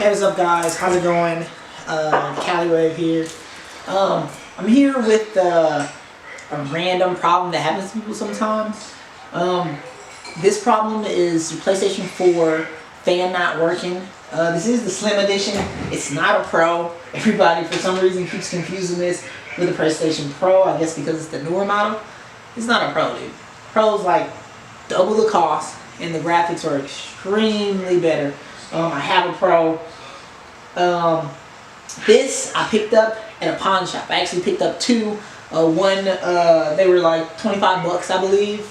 Hey, what's up guys? How's it going? Caliwave here. I'm here with a random problem that happens to people sometimes. This problem is your PlayStation 4 fan not working. This is the Slim Edition. It's not a Pro. Everybody for some reason keeps confusing this with the PlayStation Pro. I guess because it's the newer model. It's not a Pro, dude. Pro's like double the cost and the graphics are extremely better. I have a Pro. This I picked up at a pawn shop. I actually picked up two. One, they were like 25 bucks, I believe.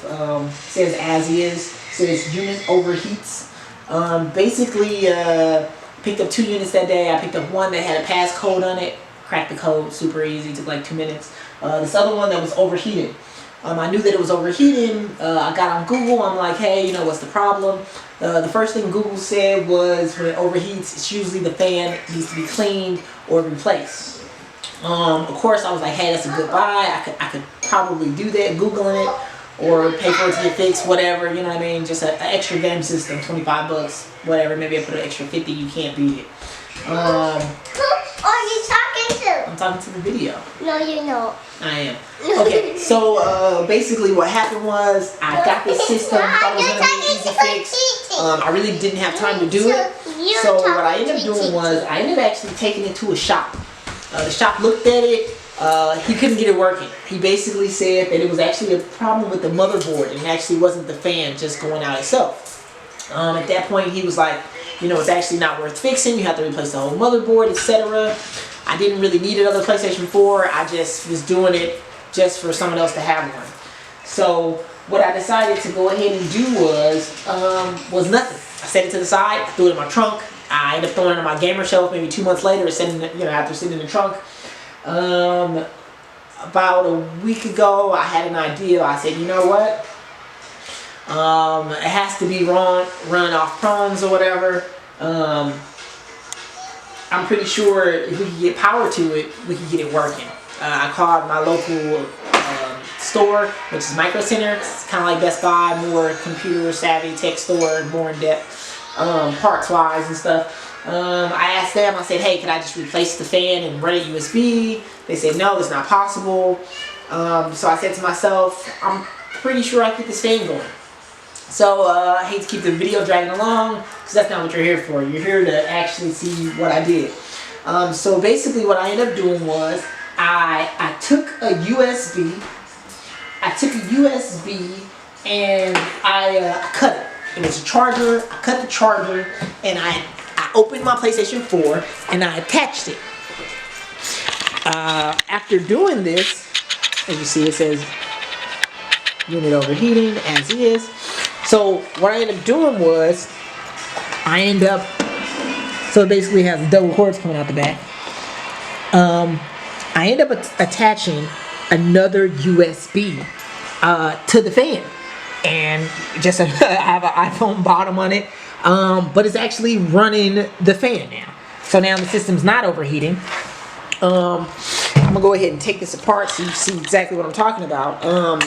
Says as is. Says unit overheats. Basically, picked up two units that day. I picked up one that had a passcode on it. Cracked the code, super easy. Took like 2 minutes. This other one that was overheating. I knew that it was overheating. I got on Google. I'm like, hey, you know, what's the problem? The first thing Google said was when it overheats, it's usually the fan needs to be cleaned or replaced. Of course, I was like, hey, that's a good buy. I could probably do that, Googling it, or pay for it to get fixed, whatever. You know what I mean? Just an extra game system, 25 bucks, whatever. Maybe I put an extra 50. You can't beat it. Who are you talking to? I'm talking to the video. No, you know. I am. Okay, so basically what happened was I got this system, thought it was going to be an easy fix. I really didn't have time to do it. So what I ended up doing was I ended up actually taking it to a shop. The shop looked at it. He couldn't get it working. He basically said that it was actually a problem with the motherboard and it actually wasn't the fan just going out itself. At that point he was like, you know, it's actually not worth fixing. You have to replace the whole motherboard, etc. I didn't really need another PlayStation 4. I just was doing it just for someone else to have one. So what I decided to go ahead and do was nothing. I set it to the side. I threw it in my trunk. I ended up throwing it on my gamer shelf maybe 2 months later, after sitting in the trunk. About a week ago, I had an idea. I said, you know what? It has to be run off prongs or whatever. I'm pretty sure if we could get power to it, we could get it working. I called my local store, which is Micro Center. It's kind of like Best Buy, more computer savvy tech store, more in depth, parts wise and stuff. I asked them, I said, hey, can I just replace the fan and run it USB? They said, no, that's not possible. So I said to myself, I'm pretty sure I can get this fan going. So I hate to keep the video dragging along because that's not what you're here for. You're here to actually see what I did. So basically what I ended up doing was I took a USB. I took a USB and I cut it. It was a charger. I cut the charger and I opened my PlayStation 4 and I attached it. After doing this, as you see, it says unit overheating as is. So what I ended up doing was so it basically has double cords coming out the back. I end up attaching another USB to the fan, and just I have an iPhone bottom on it, but it's actually running the fan now. So now the system's not overheating. I'm gonna go ahead and take this apart so you see exactly what I'm talking about.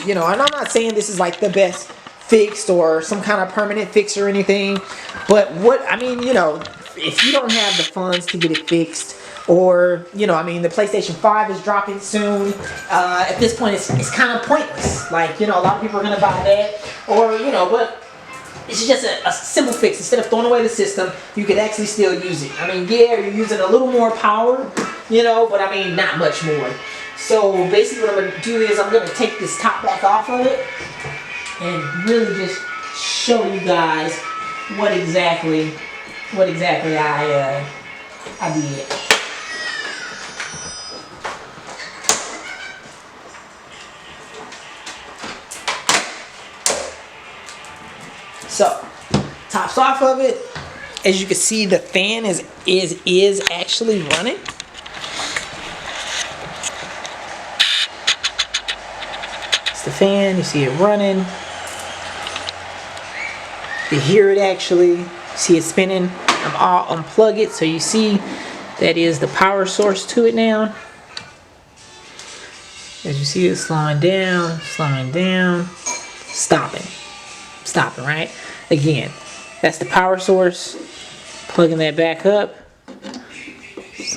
You know, and I'm not saying this is like the best fixed or some kind of permanent fix or anything, but you know, if you don't have the funds to get it fixed, or you know, I mean, the PlayStation 5 is dropping soon. At this point, it's kind of pointless. Like, you know, a lot of people are gonna buy that, or you know, but it's just a simple fix. Instead of throwing away the system, you could actually still use it. I mean, yeah, you're using a little more power, you know, but I mean, not much more. So basically, what I'm gonna do is I'm gonna take this top back off of it and really just show you guys what exactly I did. So, tops off of it. As you can see, the fan is actually running. It's the fan. You see it running. You hear it actually. See it spinning. I'll unplug it so you see that is the power source to it now. As you see it slowing down, stopping, right? Again, that's the power source. Plugging that back up.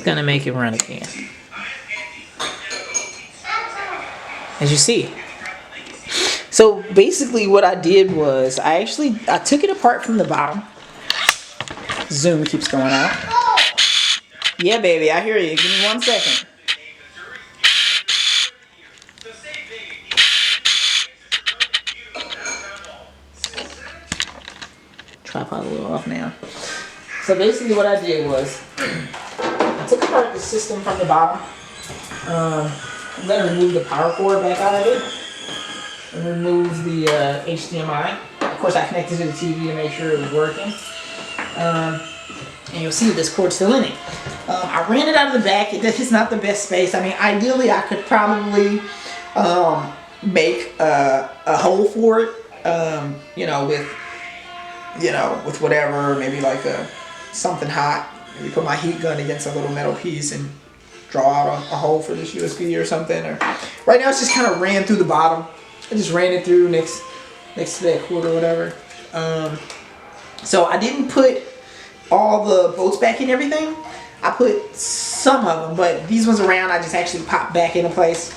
gonna make it run again. As you see. So basically what I did was I took it apart from the bottom. Zoom keeps going out. Yeah, baby, I hear you. Give me 1 second. Tripod a little off now. So basically what I did was I took apart the system from the bottom. I'm going to remove the power cord back out of it. And remove the HDMI. Of course I connected to the TV to make sure it was working. And you'll see this cord's still in it. I ran it out of the back. It's not the best space. I mean, ideally I could probably make a hole for it. With whatever, maybe like something hot. Maybe put my heat gun against a little metal piece and draw out a hole for this USB or something. Or right now it's just kind of ran through the bottom. I just ran it through next to that cord or whatever. So I didn't put all the bolts back in everything. I put some of them, but these ones around I just actually popped back into place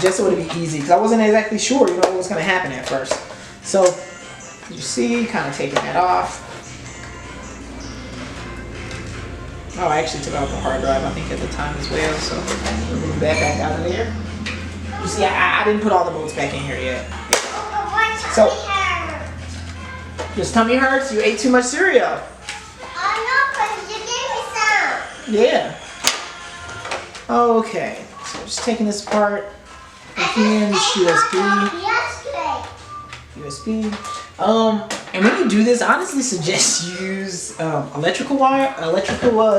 just so it'd be easy because I wasn't exactly sure, what was going to happen at first. So you see, kind of taking that off. Oh, I actually took off the hard drive, I think, at the time as well. So remove that back out of there. You see, I didn't put all the bolts back in here yet. So, your tummy hurts? You ate too much cereal. Oh no, because you gave me some. Yeah. Okay. So just taking this apart. Again, this USB. And when you do this, I honestly suggest you use electrical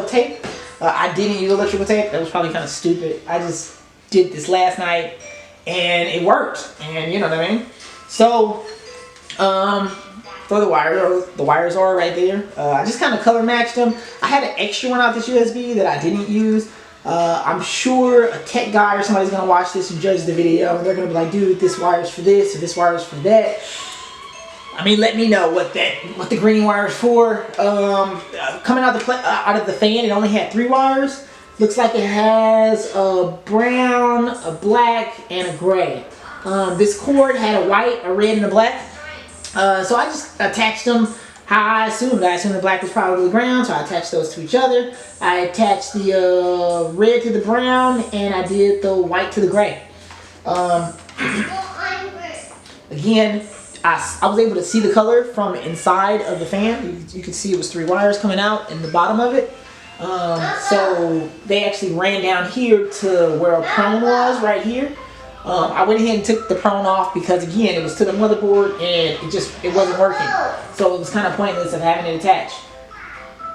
tape. I didn't use electrical tape. That was probably kind of stupid. I just did this last night and it worked. And you know what I mean? So, for the wires are right there. I just kind of color matched them. I had an extra one out this USB that I didn't use. I'm sure a tech guy or somebody's gonna watch this and judge the video, and they're gonna be like, "Dude, this wire's for this, or this wire's for that." I mean, let me know what the green wire is for. Coming out of the fan, it only had 3 wires. Looks like it has a brown, a black, and a gray. This cord had a white, a red, and a black. So I just attached them how I assumed. I assumed the black was probably ground, so I attached those to each other. I attached the red to the brown, and I did the white to the gray. Again, I was able to see the color from inside of the fan. You can see it was 3 wires coming out in the bottom of it. So they actually ran down here to where a prone was, right here. I went ahead and took the prone off because, again, it was to the motherboard and it wasn't working. So it was kind of pointless of having it attached.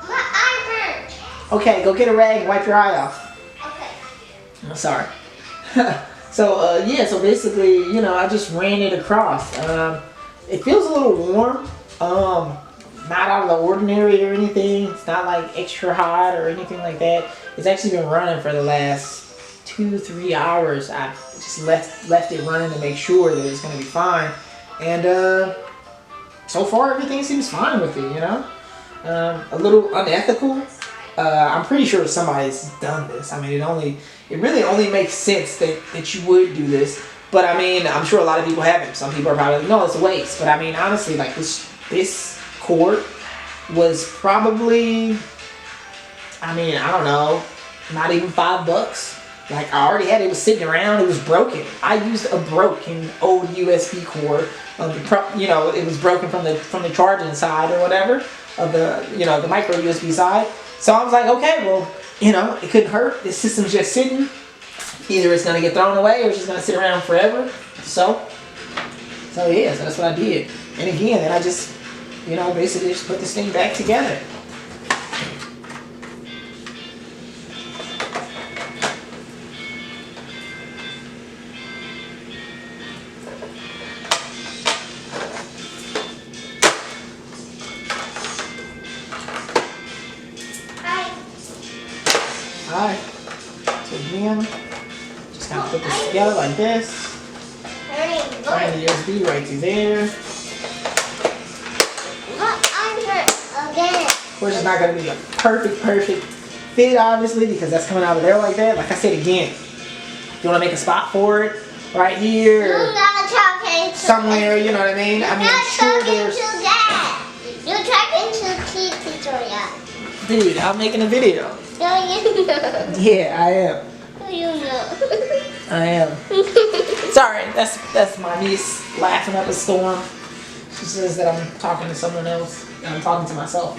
My eye burnt. Okay, go get a rag and wipe your eye off. Okay. I'm sorry. So, yeah, so basically, I just ran it across. It feels a little warm. Not out of the ordinary or anything. It's not like extra hot or anything like that. It's actually been running for the last 2-3 hours. I just left it running to make sure that it's going to be fine. And so far everything seems fine with it, A little unethical. I'm pretty sure somebody's done this. I mean, it really only makes sense that you would do this. But I mean, I'm sure a lot of people haven't. Some people are probably like, no, it's a waste. But I mean, honestly, like this cord was probably, I don't know, not even $5. Like, I already had it. It was sitting around. It was broken. I used a broken old USB cord. It was broken from the charging side or whatever of the the micro USB side. So I was like, okay, well, it couldn't hurt. This system's just sitting. Either it's gonna get thrown away or it's just gonna sit around forever. So yeah, so that's what I did. And again, then I just basically just put this thing back together. Alright, so again, just kind of put this together like this. Find the USB right through there. My eye hurts again. Of course, it's not going to be a perfect fit, obviously, because that's coming out of there like that. Like I said again, you want to make a spot for it right here, You're not talking to somewhere. You know what I mean? I mean, I'm sure there's. You're talking to Victoria. Dude, I'm making a video. No, you know. Yeah, I am. You know. I am. Sorry, that's my niece laughing up a storm. She says that I'm talking to someone else and I'm talking to myself.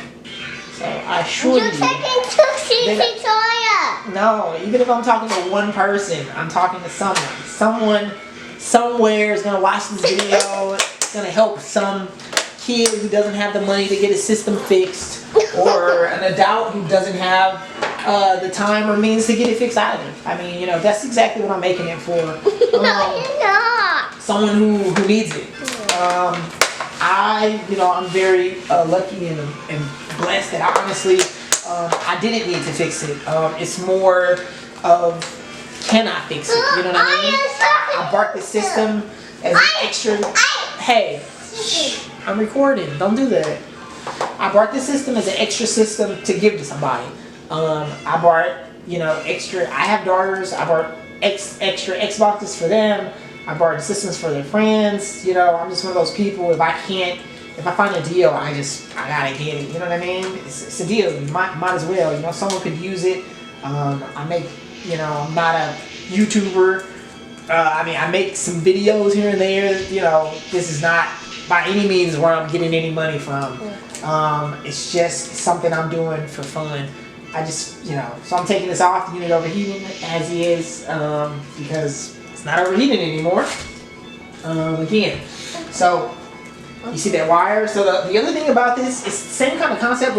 So I assure you. You're talking to Victoria. No, even if I'm talking to one person, I'm talking to someone. Someone somewhere is gonna watch this video. It's gonna help some kid who doesn't have the money to get his system fixed, or an adult who doesn't have the time or means to get it fixed either. I mean, you know, that's exactly what I'm making it for. No, you're not. Someone who needs it. I'm very lucky and blessed that I honestly, I didn't need to fix it. It's more of, can I fix it? You know what I mean? I bought the system as an extra. Hey, I'm recording. Don't do that. I bought this system as an extra system to give to somebody. I bought, extra. I have daughters. I bought extra Xboxes for them. I bought systems for their friends. I'm just one of those people. If I find a deal, I gotta get it. You know what I mean? It's a deal. You might as well. Someone could use it. I'm not a YouTuber. I make some videos here and there. This is not by any means where I'm getting any money from. It's just something I'm doing for fun. So I'm taking this off the unit overheating as is, because it's not overheating anymore. Again, so you see that wire? So the other thing about this, it's the same kind of concept.